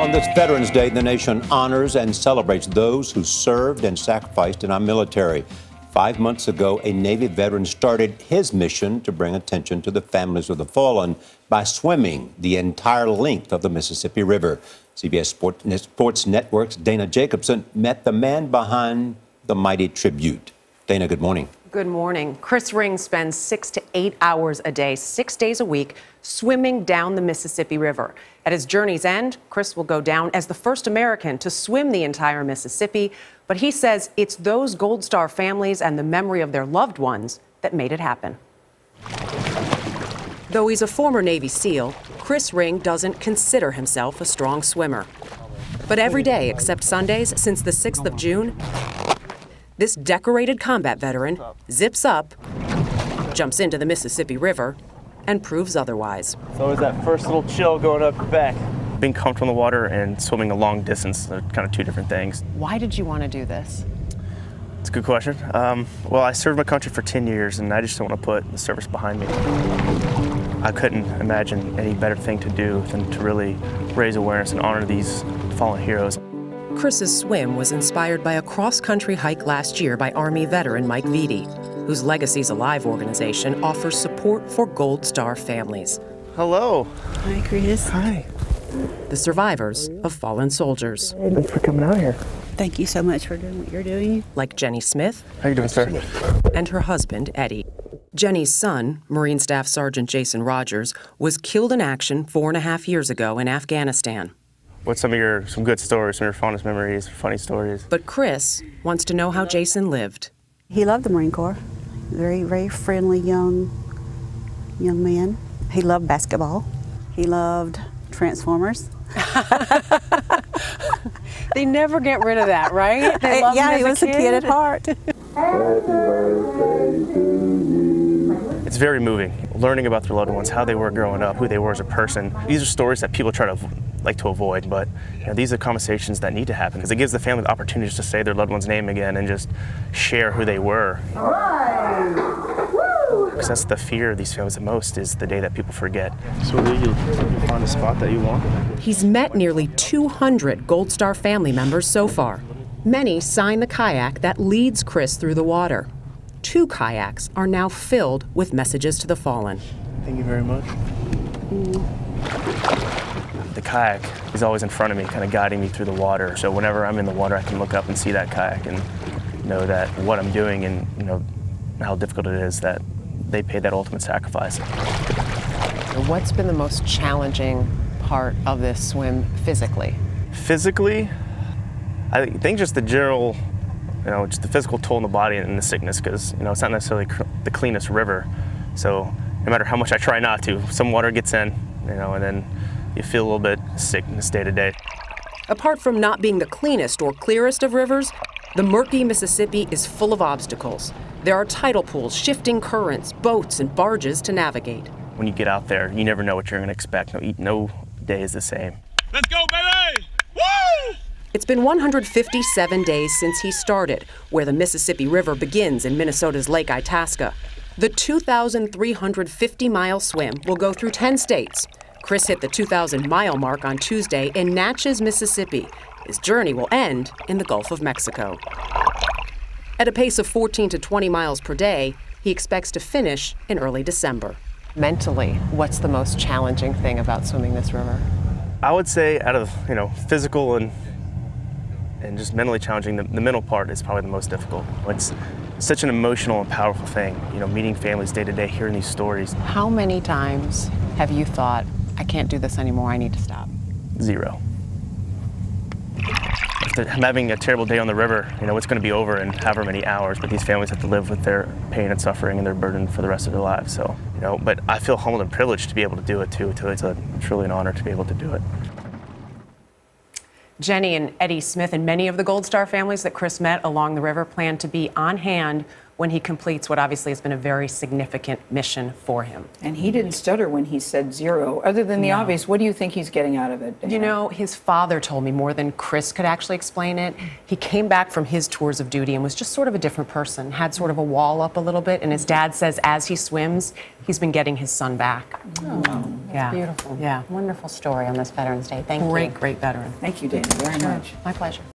On this Veterans Day, the nation honors and celebrates those who served and sacrificed in our military. 5 months ago, a Navy veteran started his mission to bring attention to the families of the fallen by swimming the entire length of the Mississippi River. CBS Sports Network's Dana Jacobson met the man behind the mighty tribute. Dana, good morning. Good morning. Chris Ring spends 6 to 8 hours a day, 6 days a week, swimming down the Mississippi River. At his journey's end, Chris will go down as the first American to swim the entire Mississippi. But he says it's those Gold Star families and the memory of their loved ones that made it happen. Though he's a former Navy SEAL, Chris Ring doesn't consider himself a strong swimmer. But every day except Sundays since the 6th of June, this decorated combat veteran zips up, jumps into the Mississippi River, and proves otherwise. So always that first little chill going up your back. Being comfortable in the water and swimming a long distance are kind of two different things. Why did you want to do this? It's a good question. Well, I served my country for 10 years, and I just don't want to put the service behind me. I couldn't imagine any better thing to do than to really raise awareness and honor these fallen heroes. Chris's swim was inspired by a cross-country hike last year by Army veteran Mike Vitti, whose Legacies Alive organization offers support for Gold Star families. Hello. Hi, Chris. Hi. The survivors of fallen soldiers. Hey, thanks for coming out here. Thank you so much for doing what you're doing. Like Jenny Smith. How you doing, sir? And her husband, Eddie. Jenny's son, Marine Staff Sergeant Jason Rogers, was killed in action 4.5 years ago in Afghanistan. What's some good stories, some of your fondest memories, funny stories? But Chris wants to know how Jason lived. He loved the Marine Corps. Very, very friendly young man. He loved basketball. He loved Transformers. They never get rid of that, right? They love yeah, he was a kid at heart. It's very moving, learning about their loved ones, how they were growing up, who they were as a person. These are stories that people try to avoid, but these are conversations that need to happen because it gives the family the opportunity to say their loved one's name again and just share who they were. Because that's the fear of these families the most, is the day that people forget. So will you find a spot that you want? He's met nearly 200 Gold Star family members so far. Many sign the kayak that leads Chris through the water. 2 kayaks are now filled with messages to the fallen. Thank you very much. The kayak is always in front of me, kind of guiding me through the water. So whenever I'm in the water, I can look up and see that kayak and know that what I'm doing and how difficult it is, that they paid that ultimate sacrifice. What's been the most challenging part of this swim physically? Physically, I think just the general, just the physical toll on the body and the sickness, because it's not necessarily the cleanest river. So no matter how much I try not to, some water gets in, and then you feel a little bit sick in this day to day. Apart from not being the cleanest or clearest of rivers, the murky Mississippi is full of obstacles. There are tidal pools, shifting currents, boats, and barges to navigate. When you get out there, you never know what you're going to expect. No day is the same. Let's go, baby! Woo! It's been 157 days since he started, where the Mississippi River begins in Minnesota's Lake Itasca. The 2,350-mile swim will go through 10 states. Chris hit the 2,000-mile mark on Tuesday in Natchez, Mississippi. His journey will end in the Gulf of Mexico. At a pace of 14 to 20 miles per day, he expects to finish in early December. Mentally, what's the most challenging thing about swimming this river? I would say out of, physical and just mentally challenging, the mental part is probably the most difficult. It's such an emotional and powerful thing, meeting families day to day, hearing these stories. How many times have you thought, I can't do this anymore, I need to stop? 0. If I'm having a terrible day on the river, it's going to be over in however many hours, but these families have to live with their pain and suffering and their burden for the rest of their lives. So, but I feel humbled and privileged to be able to do it too. It's truly an honor to be able to do it. Jenny and Eddie Smith and many of the Gold Star families that Chris met along the river plan to be on hand when he completes what obviously has been a very significant mission for him. And he didn't stutter when he said 0. Other than the obvious, what do you think he's getting out of it? You know, his father told me more than Chris could actually explain it. He came back from his tours of duty and was just sort of a different person, had sort of a wall up a little bit, and his dad says as he swims, he's been getting his son back. Oh, that's beautiful. Yeah. Wonderful story on this Veterans Day. Thank you. Great veteran. Thank you, Dana, very much. My pleasure.